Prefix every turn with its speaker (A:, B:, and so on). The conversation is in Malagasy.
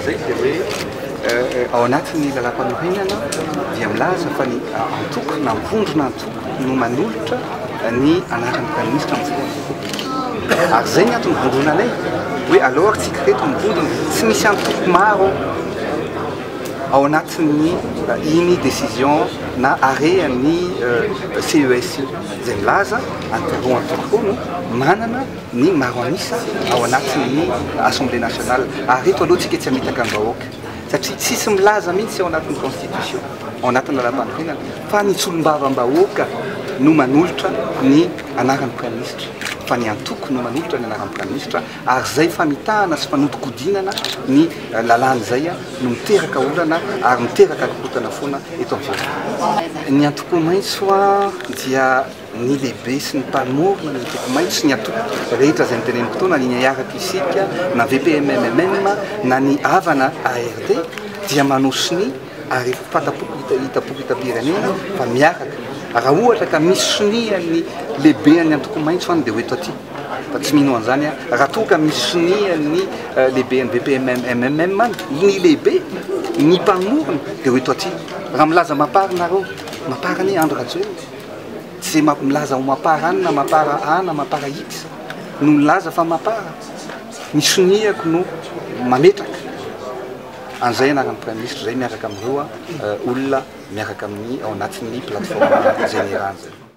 A: zay dia hoe ao anatin'ny lalam-panorenana dia milaza fa ny antoko na mpondrona antoko no manolotra ny anaran'ny praministra amin'ny ary zay ny antony vondronanay hoe alors tsika reto mivondrona tsy misy antoko maro ao anatin'ny iny décision na arrêt ny CESI zay milaza antoko no manana ny maro anisa ao anatin'ny Assemblée nationale ary reto aloha tsika tsy hamitaka ny vahoaka satria tsisy milaza mihitsy ao anatin'ny constitution ao anatin'ny lalam-panorenana fa ny tsolombavam-bahoaka no manolotra ny anaran'ny praministra fa ny antoko no manolotra ny anaran'ny praministra ary zay famitahana sy fanodikodinana ny lalàny zay no miteraka olana ary miteraka korotana foana eto amin'izao. Ny antoko maitso dia ny lehibe sy ny mpamorona ny antoko maitso ny antoko rehetra zay miteneniko tao na ny iaraka isika na VPMMM na ny havana ARD dia manosony ary fatapoko hitapoko hitam-pirenena fa miaraka raha ohatra ka misy sonian'ny lehibean'ny antoko maitso any dia hoeto aty fa tsy mino an'izany raha toa ka misy sonian'ny lehibean'ny VPMMM ny lehibe ny mpamorona dia hoeto aty raha milaza mapara nareo mapara ny Andro Rajoelina tsy milaza ho mapara any na mapara A na mapara X no milaza fa mapara ny soniako no mametraka an'izay anaran'ny praministra zay miaraka amin'ireo olona miaraka amin'ny ao anatin'ny plateforme générale.